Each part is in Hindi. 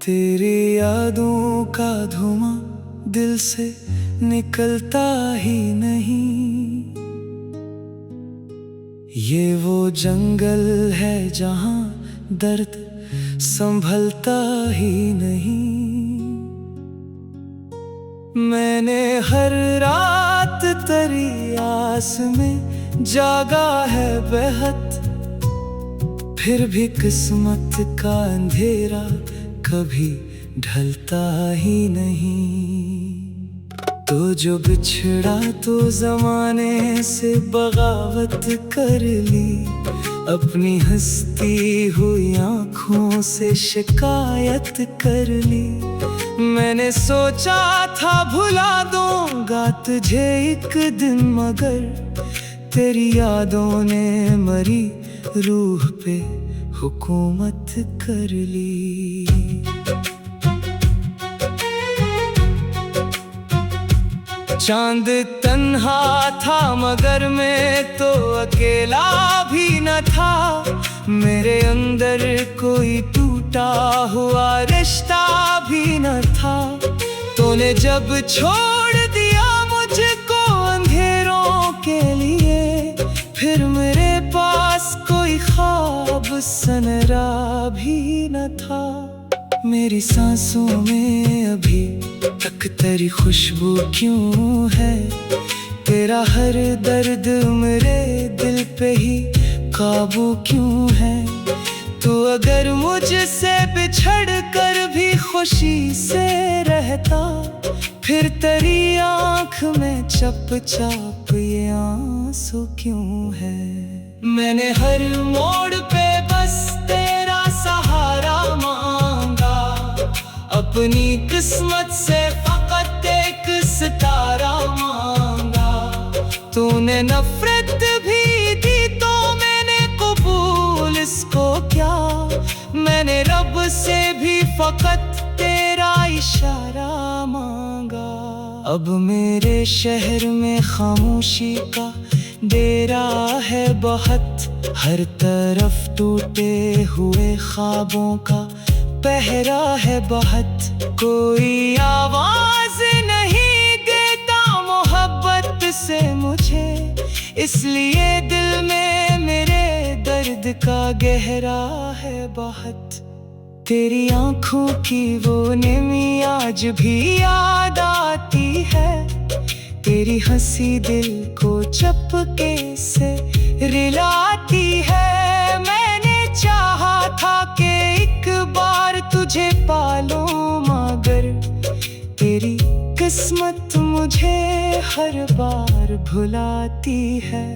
तेरी यादों का धुआं दिल से निकलता ही नहीं। ये वो जंगल है जहां दर्द संभलता ही नहीं। मैंने हर रात तेरी आस में जागा है बेहद, फिर भी किस्मत का अंधेरा कभी ढलता ही नहीं। तो जो बिछड़ा तो जमाने से बगावत कर ली, अपनी हंसती हुई आँखों से शिकायत कर ली। मैंने सोचा था भुला दूंगा तुझे एक दिन, मगर तेरी यादों ने मरी रूह पे हुकूमत कर ली। चांद तन्हा था मगर मैं तो अकेला भी न था। मेरे अंदर कोई टूटा हुआ रिश्ता भी न था। तूने जब छोड़ दिया मुझको अंधेरों के लिए, फिर मेरे पास कोई ख्वाब सनरा भी न था। मेरी सांसों में अभी तक तेरी खुशबू क्यों है? तेरा हर दर्द मेरे दिल पे ही काबू क्यों है? तू अगर मुझसे बिछड़ कर भी खुशी से रहता, फिर तेरी आँख में चपचाप ये आंसू क्यों है? मैंने हर मोड़ पे बस तेरा सहारा मांगा, अपनी किस्मत से फकत एक सितारा मांगा। तूने नफरत भी दी तो मैंने कबूल इसको क्या? मैंने रब से भी फकत तेरा इशारा मांगा। अब मेरे शहर में खामोशी का डेरा है बहुत, हर तरफ टूटे हुए ख्वाबों का पहरा है बहुत। कोई आवाज नहीं देता मोहब्बत से मुझे, इसलिए दिल में मेरे दर्द का गहरा है बहुत। तेरी आंखों की वो नेमी आज भी याद आती है, तेरी हंसी दिल को चपके से रिलाती है। मैंने चाहा था कि एक बार तुझे पालूं, मगर तेरी किस्मत मुझे हर बार भुलाती है।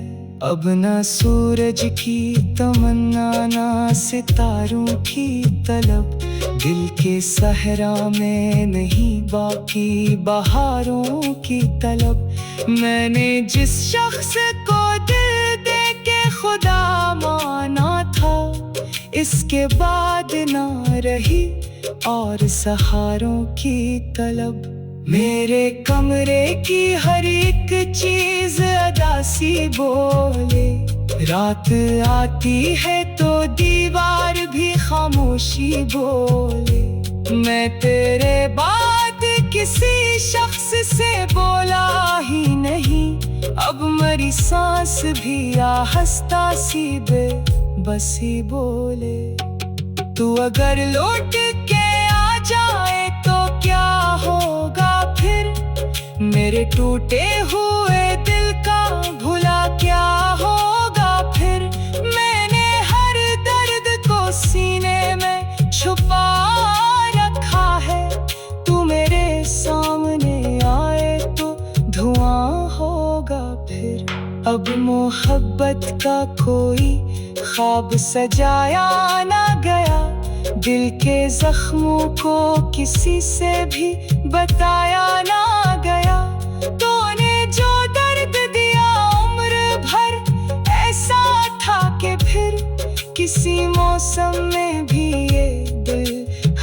अब ना सूरज की तमन्ना, ना सितारों की तलब, दिल के सहरा में नहीं बाकी बहारों की तलब। मैंने जिस शख्स को दिल दे के खुदा माना था, इसके बाद ना रही और सहारों की तलब। मेरे कमरे की हर एक चीज अदासी बोले, रात आती है तो दीवार भी खामोशी बोले। मैं तेरे बाद किसी शख्स से बोला ही नहीं, अब मेरी सांस भी आहिस्ता सी बेबसी बोले। तू अगर लौट के आ जाए तो क्या होगा फिर? मेरे टूटे हुए दिल का भुला क्या होगा फिर? मैंने हर दर्द को सीने में छुपा रखा है, तू मेरे सामने आए तो धुआं होगा फिर। अब मोहब्बत का कोई ख्वाब सजाया ना गया, दिल के जख्मों को किसी से भी बताया ना गया। तूने जो दर्द दिया उम्र भर ऐसा था कि फिर किसी मौसम में भी ये दिल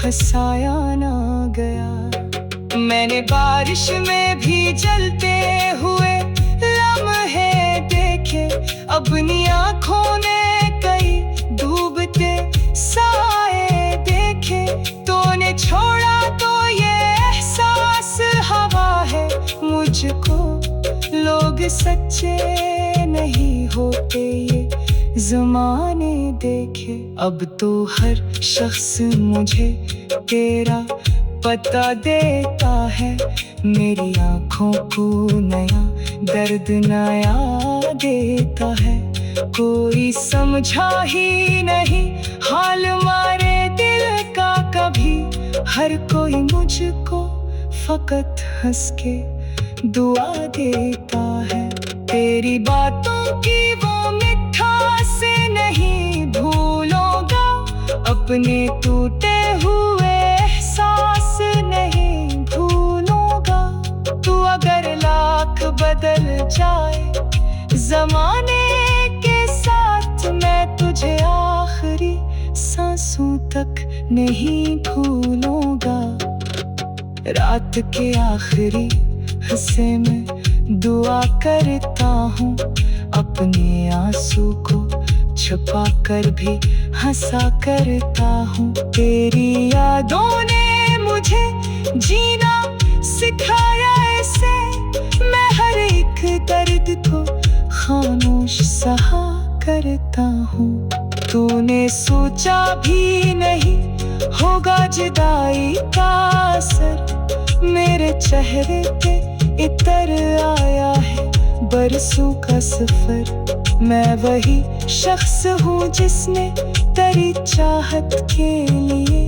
हंसाया ना गया। मैंने बारिश में भी जलते हुए लम्हे देखे, अपनी आँखों ने कई डूबते साए देखे। तूने छोड़ मुझको, लोग सच्चे नहीं होते ये ज़माने देखे। अब तो हर शख्स मुझे तेरा पता देता है, मेरी आँखों को नया दर्द नया देता है। कोई समझा ही नहीं हाल मारे दिल का कभी, हर कोई मुझको फकत हंस के दुआ देता है। तेरी बातों की वो मिठास नहीं भूलूंगा, अपने टूटे हुए एहसास नहीं भूलूंगा। तू अगर लाख बदल जाए ज़माने के साथ, मैं तुझे आखिरी सांसों तक नहीं भूलूंगा। रात के आखिरी हिस्से में दुआ करता हूँ, अपने आंसू को छुपा कर भी हंसा करता हूँ। तेरी यादों ने मुझे जीना सिखाया ऐसे, मैं हर एक दर्द को खामोश सहा करता हूँ। तूने सोचा भी नहीं होगा जुदाई का असर, मेरे चेहरे पे इतर आया है बरसों का सफर। मैं वही शख्स हूँ जिसने तेरी चाहत के लिए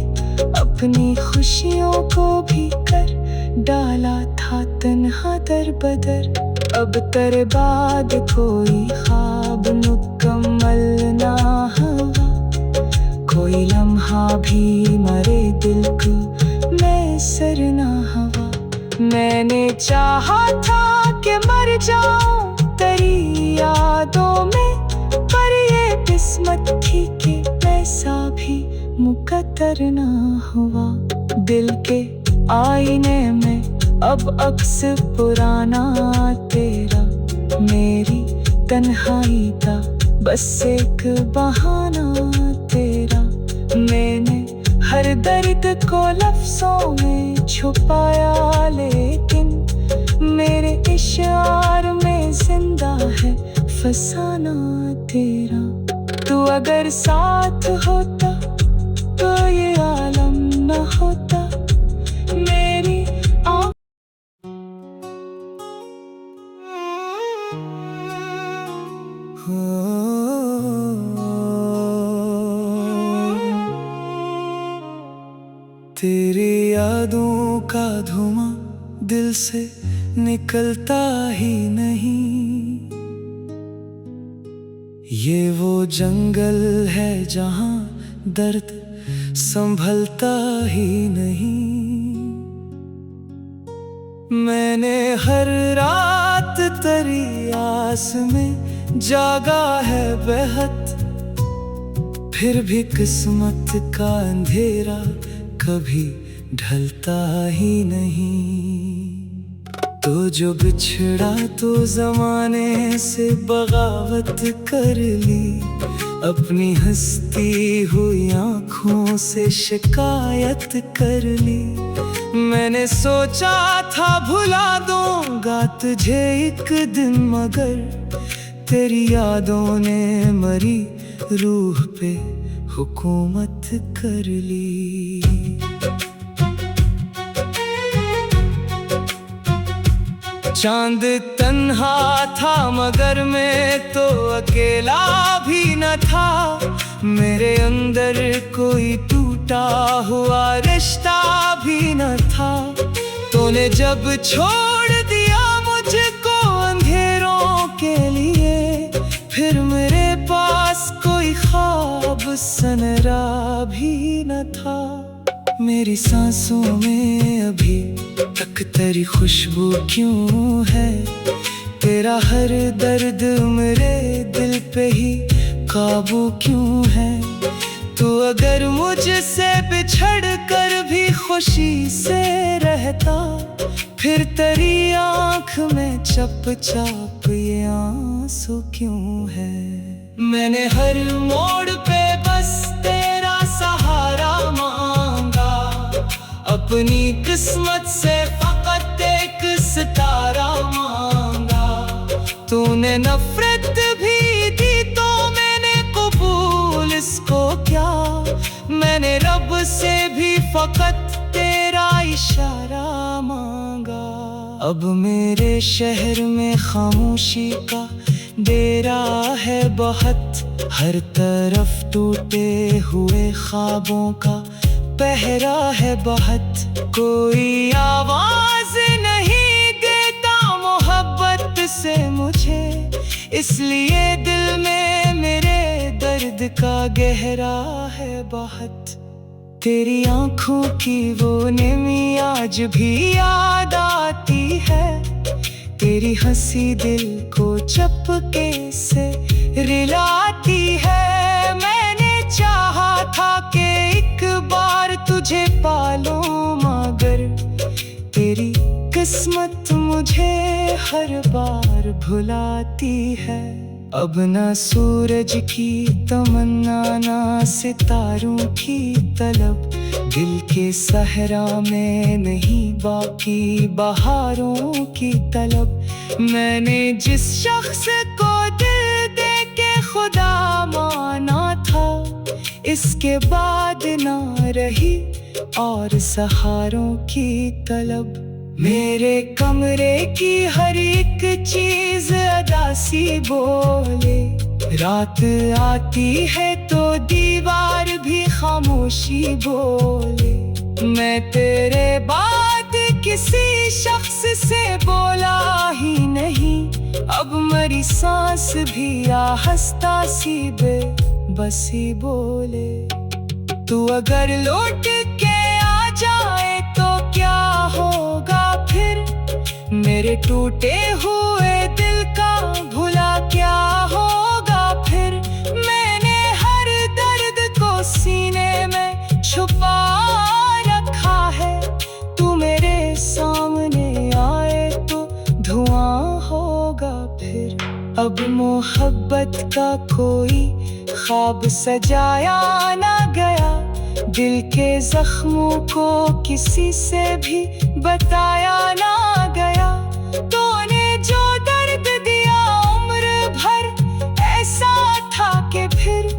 अपनी खुशियों को भी कर डाला था तन्हा दर बदर। अब तेरे बाद कोई ख्वाब मुकम्मल ना हुआ, कोई लम्हा भी मरे दिल को मैसर ना हुआ। मैंने चाहा था कि मर जाऊं तेरी यादों में, पर ये किस्मत थी कि वैसा भी मुकद्दर ना हुआ। दिल के आईने में अब अक्स पुराना तेरा, मेरी तन्हाई का बस एक बहाना तेरा। मैंने हर दर्द को लफ्ज़ों में छुपाया, लेकिन मेरे इशार में जिंदा है फसाना तेरा। तू अगर साथ होता तो ये आलम न होता। मेरी तेरी यादों का धुआं दिल से निकलता ही नहीं, ये वो जंगल है जहां दर्द संभलता ही नहीं। मैंने हर रात तेरी आस में जागा है बेहद, फिर भी किस्मत का अंधेरा कभी ढलता ही नहीं। तो जो बिछड़ा तो ज़माने से बगावत कर ली, अपनी हंसती हुई आँखों से शिकायत कर ली। मैंने सोचा था भुला दूंगा तुझे एक दिन, मगर तेरी यादों ने मरी रूह पे हुकूमत कर ली। चांद तन्हा था मगर मैं तो अकेला भी न था, मेरे अंदर कोई टूटा हुआ रिश्ता भी न था। तूने जब छोड़ दिया मुझको अंधेरों के लिए, फिर मेरे पास कोई ख्वाब सनरा भी न था। मेरी सांसों में अभी तक तेरी खुशबू क्यों है, तेरा हर दर्द मेरे दिल पे ही काबू क्यों है। तू अगर मुझसे बिछड़ कर भी खुशी से रहता, फिर तेरी आँख में चपचाप ये आंसू क्यों है। मैंने हर मोड़ पे बस तेरा सहारा मांगा, अपनी किस्मत से फकत एक सितारा तूने नफरत भी दी तो मैंने कबूल इसको क्या। मैंने रब से भी फकत तेरा इशारा मांगा। अब मेरे शहर में खामोशी का डेरा है बहुत, हर तरफ टूटे हुए ख्वाबों का पहरा है बहुत। कोई आवाज नहीं देता मोहब्बत से मुझे, इसलिए दिल में मेरे दर्द का गहरा है बहुत। तेरी आंखों की वो नमी आज भी याद आती है, तेरी हंसी दिल को चपके से रिलाती है। मैंने चाहा था कि एक बार तुझे पालूं, मगर तेरी किस्मत मुझे हर बार भुलाती है। अब ना सूरज की तमन्ना ना सितारों की तलब, दिल के सहरा में नहीं बाकी बहारों की तलब। मैंने जिस शख्स को दिल दे के खुदा माना था, इसके बाद ना रही और सहारों की तलब। मेरे कमरे की हर एक चीज अदासी बोले, रात आती है तो दीवार भी खामोशी बोले। मैं तेरे बाद किसी शख्स से बोला ही नहीं, अब मेरी सांस भी आहिस्ता सी बेबसी बोले। तू अगर लौट के आ जाए तो क्या होगा फिर, मेरे टूटे हुए दिल का भुला क्या होगा फिर। मैंने हर दर्द को सीने में छुपा रखा है, तू मेरे सामने आए तो धुआं होगा फिर। अब मोहब्बत का कोई ख्वाब सजाया ना गया, दिल के जख्मों को किसी से भी बताया ना गया। तूने जो दर्द दिया उम्र भर ऐसा था कि फिर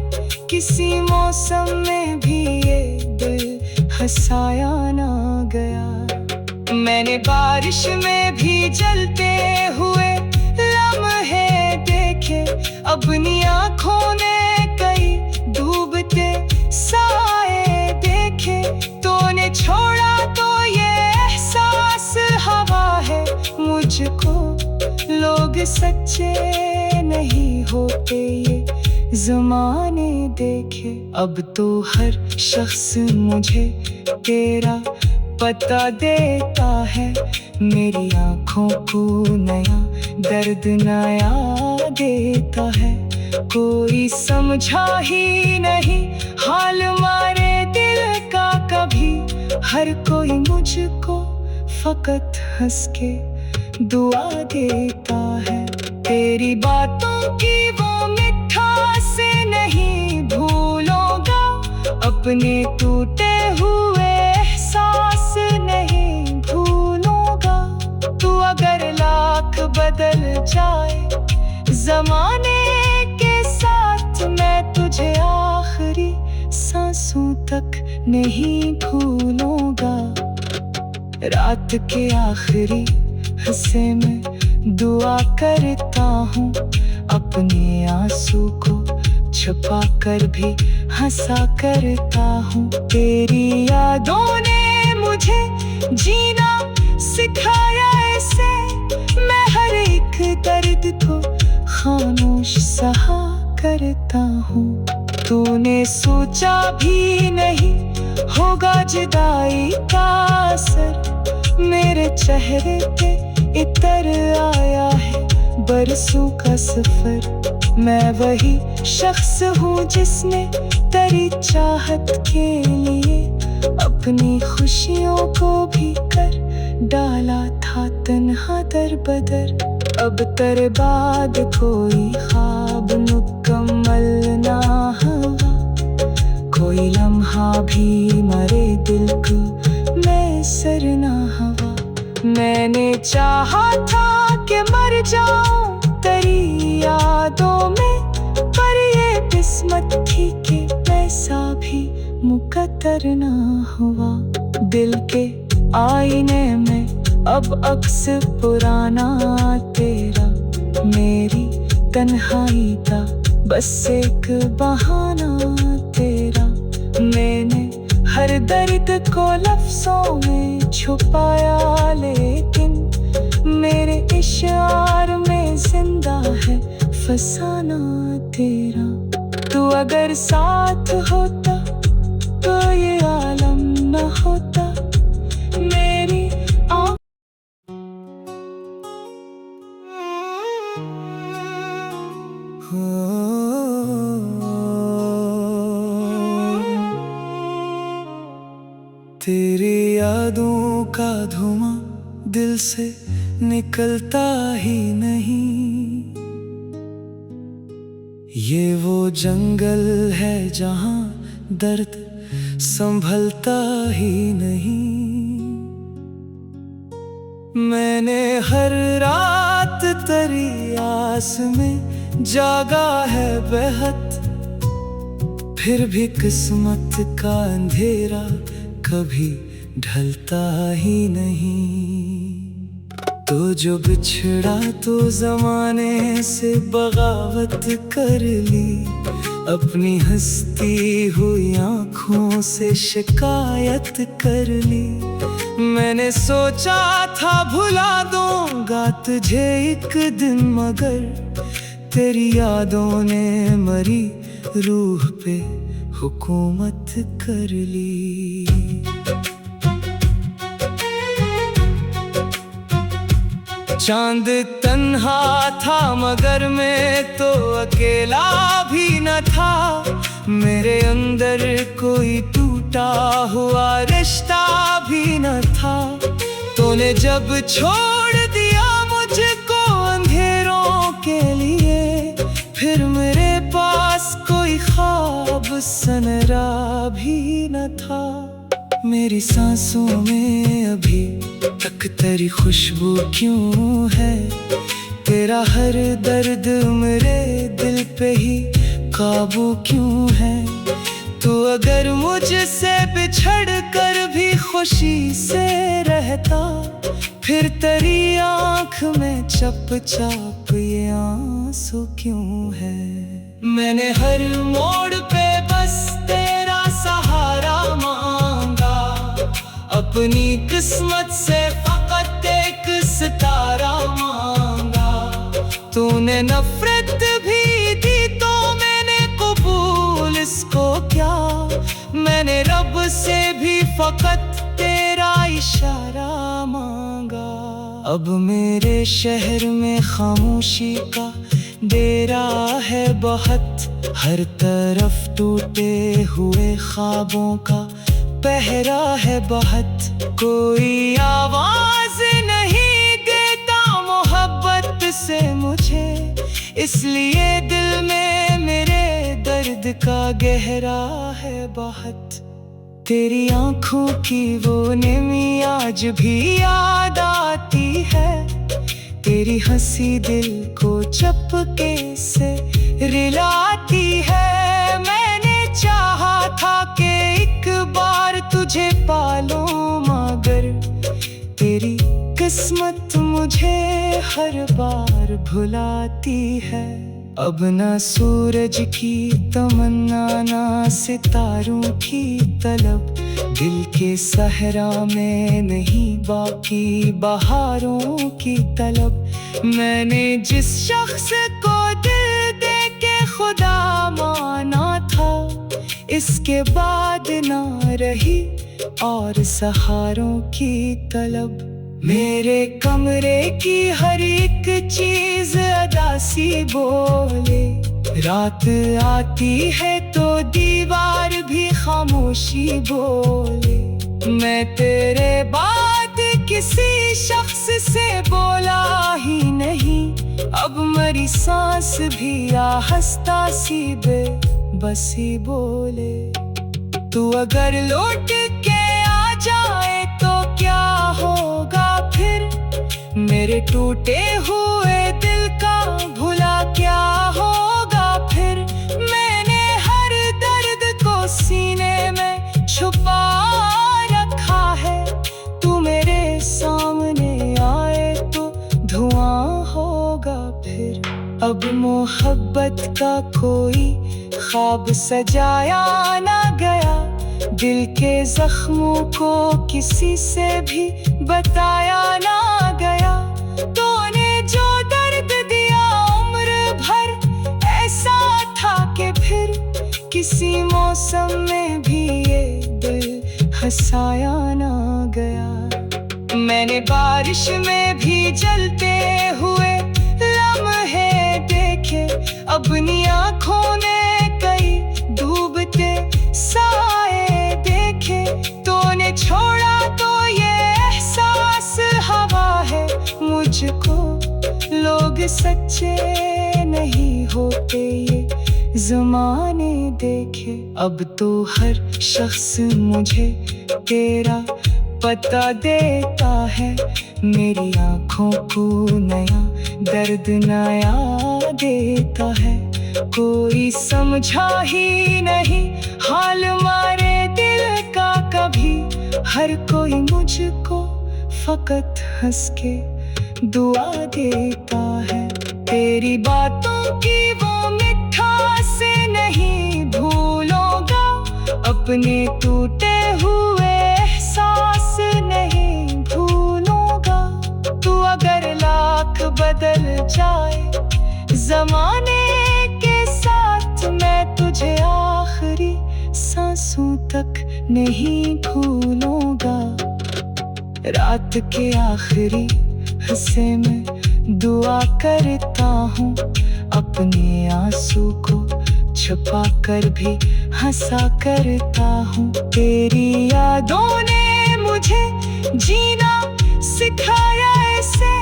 किसी मौसम में भी ये दिल हंसाया ना गया। मैंने बारिश में भी जलते हुए लम्हे देखे, अपनी आँखों ने कई डूबते साए देखे। तूने छोड़ा तो ये एहसास हवा है, मुझको लोग सच्चे नहीं होते ये ज़माने देखे। अब तो हर शख्स मुझे तेरा पता देता है, मेरी आँखों को नया दर्द नया देता है। कोई समझा ही नहीं हाल मारे दिल का कभी, हर कोई मुझको फकत हंस के दुआ देता है। तेरी बातों की वो मिठास नहीं भूलूंगा, अपने टूटे हुए एहसास नहीं भूलूंगा। तू अगर लाख बदल जाए ज़माने के साथ, मैं तुझे आखिरी सांसों तक नहीं भूलूंगा। रात के आखिरी हिस्से में दुआ करता हूँ, अपने आंसू को छुपा कर भी हंसा करता हूँ। तेरी यादों ने मुझे जीना सिखाया ऐसे, मैं हर एक दर्द को खामोश सहा करता हूँ। तूने सोचा भी नहीं होगा जुदाई का असर, मेरे चेहरे पे इतर आया है बरसों का सफर। मैं वही शख्स हूँ जिसने तेरी चाहत के लिए अपनी खुशियों को भी कर डाला था तन्हा दर बदर। अब तेरे बाद कोई ख्वाब मुकम्मल ना हुआ, कोई लम्हा भी मरे दिल को मैसर ना हुआ। मैंने चाहा था कि मर जाऊं तेरी यादों में, पर ये किस्मत थी कि ऐसा भी मुकद्दर ना हुआ। दिल के आईने में अब अक्स पुराना तेरा, मेरी तन्हाई का बस एक बहाना तेरा। मैंने हर दर्द को लफ्जों में छुपाया, लेकिन मेरे इशार में जिंदा है फसाना तेरा। तू अगर साथ होता तो ये आलम न होता। मेरी तेरी यादों का धुआं दिल से निकलता ही नहीं। ये वो जंगल है जहां दर्द संभलता ही नहीं। मैंने हर रात तेरी आस में जागा है बेहद, फिर भी किस्मत का अंधेरा कभी ढलता ही नहीं। तो जो बिछड़ा तो जमाने से बगावत कर ली, अपनी हंसती हुई आँखों से शिकायत कर ली। मैंने सोचा था भुला दूंगा तुझे एक दिन, मगर तेरी यादों ने मरी रूह पे हुकूमत कर ली। चांद तन्हा था मगर मैं तो अकेला भी न था। मेरे अंदर कोई टूटा हुआ रिश्ता भी न था। तूने जब छोड़ दिया मुझको अंधेरों के लिए, फिर मेरे पास कोई ख्वाब सनरा भी न था। मेरी सांसों में अभी तक तेरी खुशबू क्यों है? तेरा हर दर्द मेरे दिल पे ही काबू क्यों है? तू अगर मुझसे बिछड़ कर भी खुशी से रहता, फिर तेरी आँख में चपचाप ये आंसू क्यों है? मैंने हर मोड़ पे बस तेरा सहारा मांगा, अपनी किस्मत से फकत एक सितारा मांगा। तूने नफरत भी दी तो मैंने कबूल इसको क्या? मैंने रब से भी फकत तेरा इशारा मांगा। अब मेरे शहर में खामोशी का डेरा है बहुत, हर तरफ टूटे हुए ख्वाबों का पहरा है बहुत। कोई आवाज नहीं देता मोहब्बत से मुझे, इसलिए दिल में मेरे दर्द का गहरा है बहुत। तेरी आंखों की वो नमी आज भी याद आती है, तेरी हंसी दिल को चपके से रिलाती है। मैंने चाहा था कि एक बार तुझे पालूं, मगर तेरी किस्मत मुझे हर बार भुलाती है। अब ना सूरज की तमन्ना ना सितारों की तलब, दिल के सहरा में नहीं बाकी बहारों की तलब। मैंने जिस शख्स को दिल दे के खुदा माना था, इसके बाद ना रही और सहारों की तलब। मेरे कमरे की हर एक चीज अदासी बोले, रात आती है तो दीवार भी खामोशी बोले। मैं तेरे बाद किसी शख्स से बोला ही नहीं, अब मेरी सांस भी आहिस्ता सी बेबसी बोले। तू अगर लौट के आ जाए तो क्या होगा फिर? मेरे टूटे हुए दिल का अब मोहब्बत का कोई ख्वाब सजाया ना गया, दिल के जख्मों को किसी से भी बताया ना गया। तूने जो दर्द दिया उम्र भर, ऐसा था कि फिर किसी मौसम में भी ये दिल हंसाया ना गया। मैंने बारिश में भी जलते हुए लम्हे देखे, अपनी आँखों ने कई डूबते साए देखे। तूने छोड़ा तो ये एहसास हवा है, मुझको लोग सच्चे नहीं होते ये ज़माने देखे। अब तो हर शख्स मुझे तेरा पता देता है, मेरी आँखों को नया दर्द नया देता है। कोई समझा ही नहीं हाल मारे दिल का कभी, हर कोई मुझको फकत हंस के दुआ देता है। तेरी बातों की वो मिठास नहीं भूलूंगा, अपने टूटे हुए एहसास नहीं भूलूंगा। तू अगर लाख बदल जाए ज़माने के साथ, मैं तुझे आखिरी सांसों तक नहीं भूलूंगा। रात के आखिरी हिस्से में दुआ करता हूँ, अपने आंसू को छुपा कर भी हंसा करता हूँ। तेरी यादों ने मुझे जीना सिखाया ऐसे,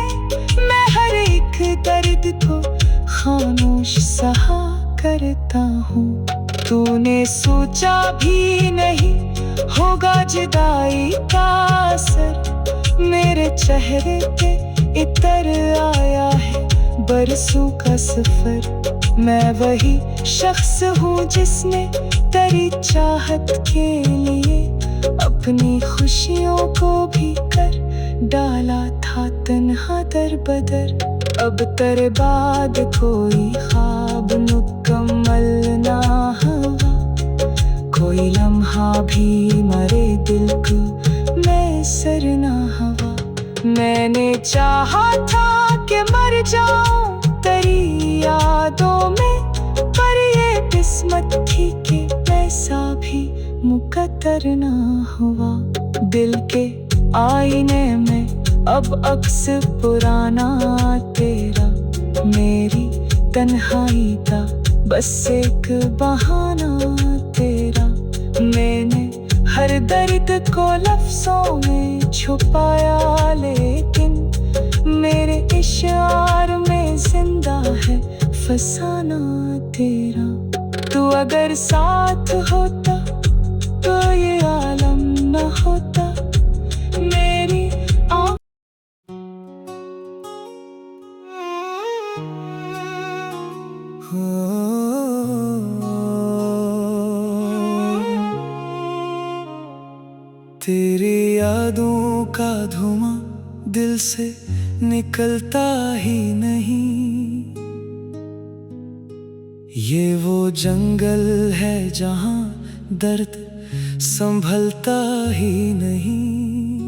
मैं हर एक दर्द को खामोश सहा करता हूँ। तूने सोचा भी नहीं होगा जुदाई का असर, मेरे चेहरे पे इतर आया है बरसों का सफर। मैं वही शख्स हूँ जिसने तेरी चाहत के लिए अपनी खुशियों को भी कर डाला था तन्हा दर बदर। अब तेरे बाद कोई ख्वाब मुकम्मल ना हुआ, कोई लम्हा भी मरे दिल को मैसर ना हुआ। मैंने चाहा था कि मर जाऊं तेरी यादों में, पर ये किस्मत थी कि ऐसा भी मुकद्दर ना हुआ। दिल के आईने में अब अक्स पुराना तेरा, मेरी तन्हाई का बस एक बहाना तेरा। मैंने हर दर्द को लफ्ज़ों में छुपाया, लेकिन मेरे इशार में जिंदा है फसाना तेरा। तू अगर साथ होता तो ये आलम न होता। मेरी तेरी यादों का धुआं दिल से निकलता ही नहीं, ये वो जंगल है जहां दर्द संभलता ही नहीं।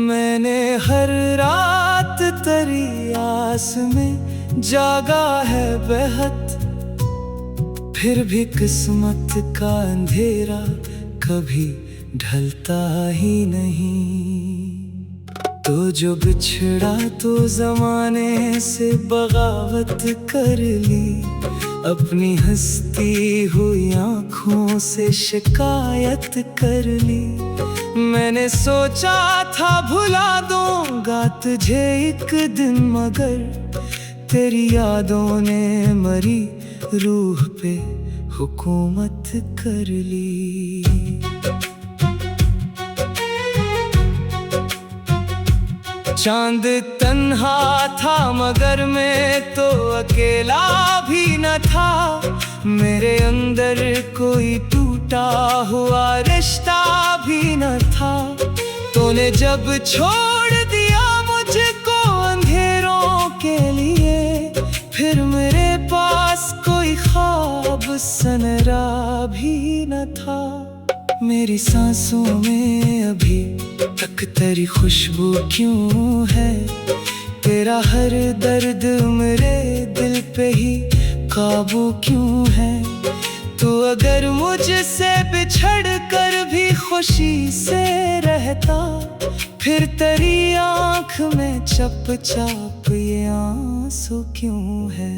मैंने हर रात तेरी आस में जागा है बेहद, फिर भी किस्मत का अंधेरा कभी ढलता ही नहीं। तो जो बिछड़ा तो जमाने से बगावत कर ली, अपनी हंसती हुई आँखों से शिकायत कर ली। मैंने सोचा था भुला दूंगा तुझे एक दिन, मगर तेरी यादों ने मरी रूह पे हुकूमत कर ली। चांद तन्हा था मगर मैं तो अकेला भी न था, मेरे अंदर कोई टूटा हुआ रिश्ता भी न था। तूने जब छोड़ दिया मुझको अंधेरों के लिए, सनरा भी न था। मेरी सांसों में अभी तक तेरी खुशबू क्यों है? तेरा हर दर्द मेरे दिल पे ही काबू क्यों है? तू अगर मुझसे बिछड़ कर भी खुशी से रहता, फिर तेरी आँख में चुपचाप ये आंसू क्यों है?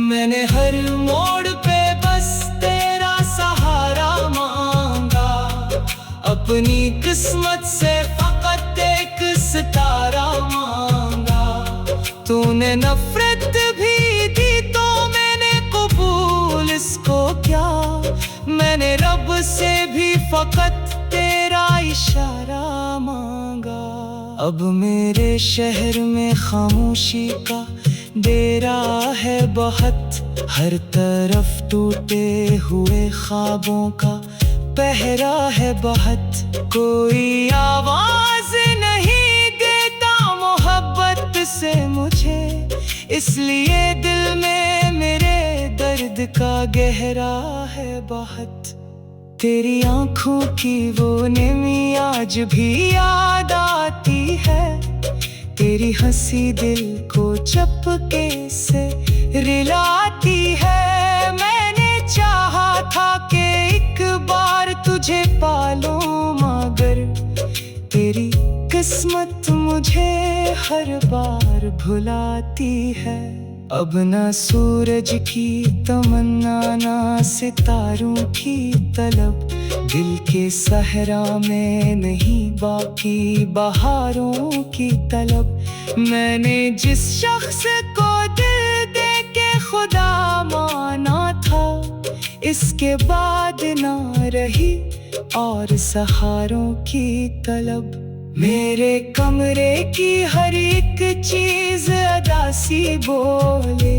मैंने हर मोड़ पे बस तेरा सहारा मांगा, अपनी किस्मत से फकत एक सितारा मांगा। तूने नफरत भी दी तो मैंने कबूल इसको क्या? मैंने रब से भी फकत तेरा इशारा मांगा। अब मेरे शहर में खामोशी का डेरा है बहुत, हर तरफ टूटे हुए ख्वाबों का पहरा है बहुत। कोई आवाज नहीं देता मोहब्बत से मुझे, इसलिए दिल में मेरे दर्द का गहरा है बहुत। तेरी आँखों की वो नमी आज भी याद आती है, तेरी हंसी दिल को चपके से रिलाती है। मैंने चाहा था कि एक बार तुझे पालूं, मगर तेरी किस्मत मुझे हर बार भुलाती है। अब ना सूरज की तमन्ना, ना सितारों की तलब, दिल के सहरा में नहीं बाकी बहारों की तलब। मैंने जिस शख्स को दिल दे के खुदा माना था, इसके बाद ना रही और सहारों की तलब। मेरे कमरे की हर एक चीज अदासी बोले,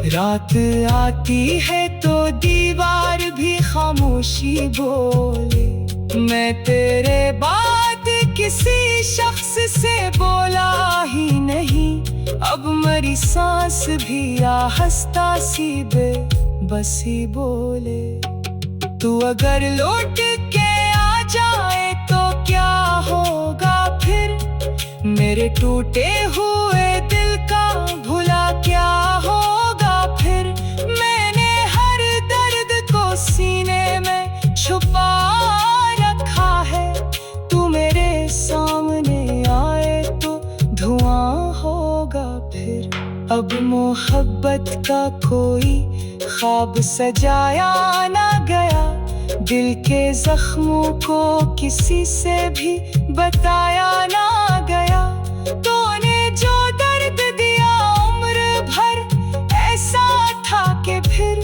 रात आती है तो दीवार भी खामोशी बोले। मैं तेरे बाद किसी शख्स से बोला ही नहीं, अब मेरी सांस भी आहिस्ता सी बेबसी बोले। तू अगर लौट के आ जाए तो क्या होगा फिर? मेरे टूटे हुए दिल का भुला क्या होगा फिर? मैंने हर दर्द को सीने में छुपा रखा है, तू मेरे सामने आए तो धुआं होगा फिर। अब मोहब्बत का कोई ख्वाब सजाया ना गया, दिल के जख्मों को किसी से भी बताया ना गया। तूने जो दर्द दिया उम्र भर, ऐसा था कि फिर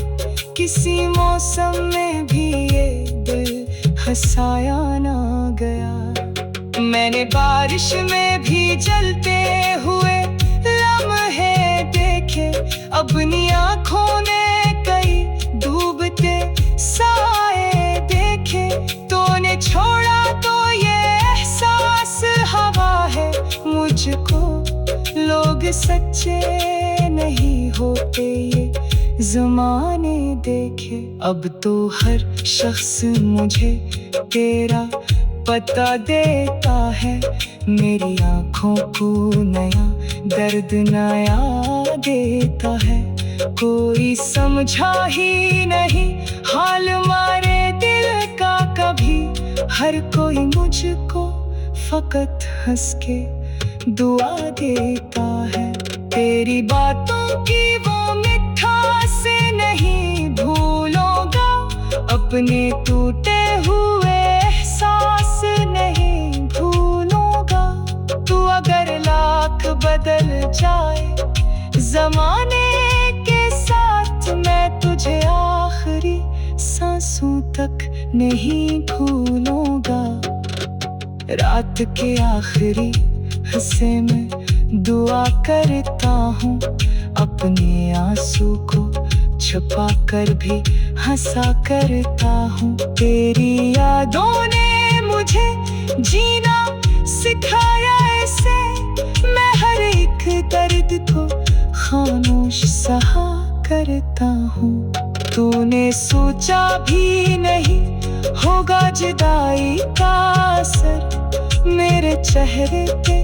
किसी मौसम में भी ये दिल हंसाया ना गया। मैंने बारिश में भी जलते हुए लम्हे देखे, अपनी आँखों ने कई डूबते साए देखे। तूने छोड़ा तो ये एहसास हवा है, मुझको लोग सच्चे नहीं होते ये ज़माने देखे। अब तो हर शख्स मुझे तेरा पता देता है, मेरी आँखों को नया दर्द नया देता है। कोई समझा ही नहीं हाल मारे दिल का कभी, हर कोई मुझको फकत हंस के दुआ देता है। तेरी बातों की वो मिठास नहीं भूलूंगा, अपने टूटे हुए एहसास नहीं भूलूंगा। तू अगर लाख बदल जाए ज़माने के साथ, मैं तुझे आखिरी सांसों तक नहीं भूलूंगा। रात के आखिरी हिस्से में दुआ करता हूँ, अपने आंसू को छुपा कर भी हंसा करता हूँ। तेरी यादों ने मुझे जीना सिखाया ऐसे, मैं हर एक दर्द को खामोश सहा करता हूँ। तूने सोचा भी नहीं होगा जुदाई का असर। मेरे चेहरे पे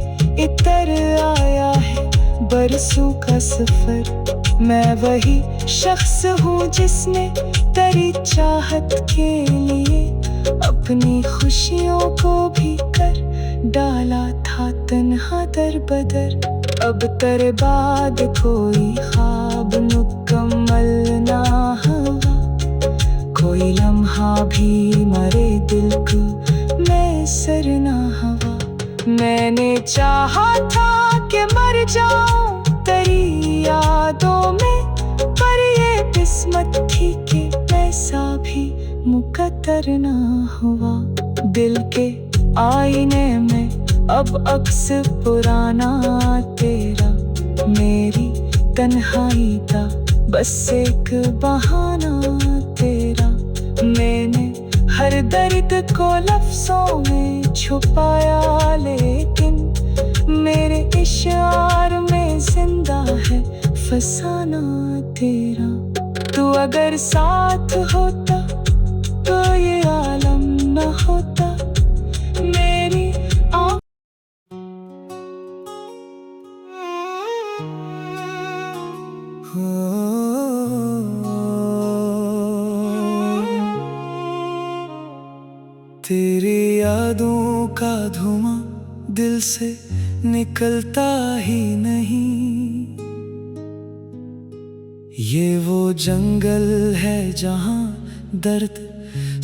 इतर आया है बरसों का सफर। मैं वही शख्स हूँ जिसने तेरी चाहत के लिए अपनी खुशियों को भी कर डाला था तन्हा दर बदर। अब तेरे बाद कोई ख्वाब मुकम्मल ना हुआ, कोई लम्हा भी मरे दिल को मैसर ना हुआ। मैंने चाहा था कि मर जाऊं तेरी यादों में, पर ये किस्मत थी कि ऐसा भी मुकद्दर ना हुआ। दिल के आईने में अब अक्स पुराना तेरा, मेरी तन्हाई का बस एक बहाना तेरा। मैंने हर दर्द को लफ्जों में छुपाया, लेकिन मेरे इशार में जिंदा है फसाना तेरा। तू अगर साथ होता तो ये आलम न होता। मेरी तेरी यादों का धुआं दिल से निकलता ही नहीं। ये वो जंगल है जहां दर्द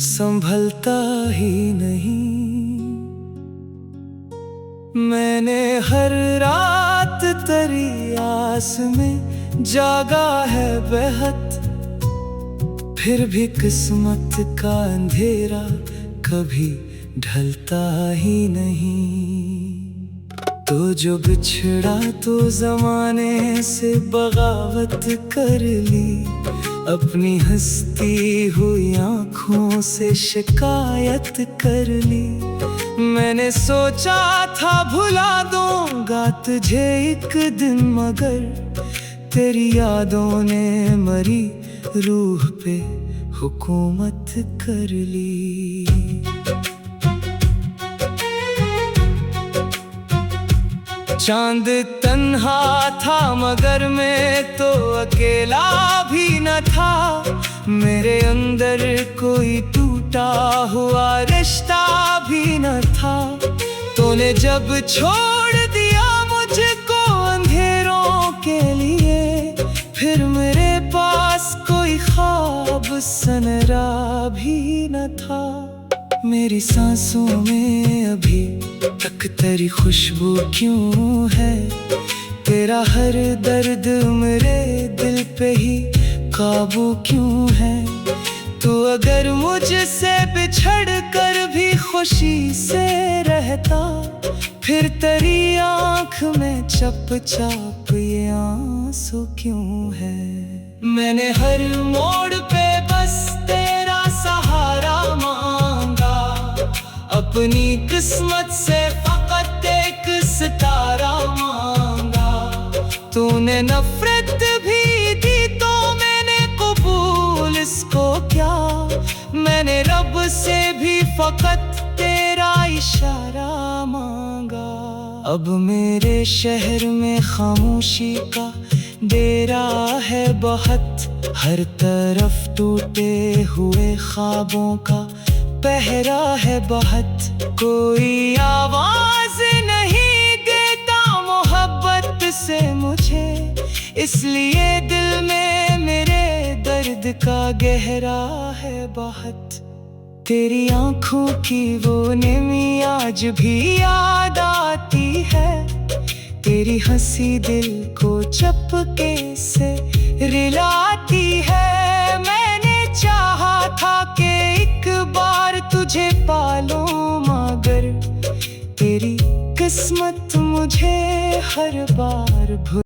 संभलता ही नहीं। मैंने हर रात तेरी आस में जागा है बेहद, फिर भी किस्मत का अंधेरा कभी ढलता ही नहीं। तो जो बिछड़ा तो जमाने से बगावत कर ली, अपनी हंसती हुई आँखों से शिकायत कर ली। मैंने सोचा था भुला दूंगा तुझे एक दिन, मगर तेरी यादों ने मरी रूह पे हुकूमत कर ली। चांद तन्हा था मगर मैं तो अकेला भी न था। मेरे अंदर कोई टूटा हुआ रिश्ता भी न था। तूने जब छोड़ दिया मुझको अंधेरों के लिए, फिर मेरे पास कोई ख्वाब सनरा भी न था। मेरी सांसों में अभी तक तेरी खुशबू क्यों है? तेरा हर दर्द मेरे दिल पे ही काबू क्यों है? तू अगर मुझसे बिछड़ कर भी खुशी से रहता, फिर तेरी आँख में चपचाप ये आंसू क्यों है? मैंने हर मोड़ पे बस तेरा सहारा मांगा, अपनी किस्मत से फकत एक सितारा मांगा। तूने नफरत भी दी तो मैंने कबूल इसको क्या? मैंने रब से भी फकत तेरा इशारा मांगा। अब मेरे शहर में खामोशी का डेरा है बहुत, हर तरफ टूटे हुए ख्वाबों का पहरा है बहुत। कोई आवाज नहीं देता मोहब्बत से मुझे, इसलिए दिल में मेरे दर्द का गहरा है बहुत। तेरी आँखों की वो नमी आज भी याद आती है, तेरी हंसी दिल को चपके से रिलाती है। मैंने चाहा था कि एक बार तुझे पालूं, मगर तेरी किस्मत मुझे हर बार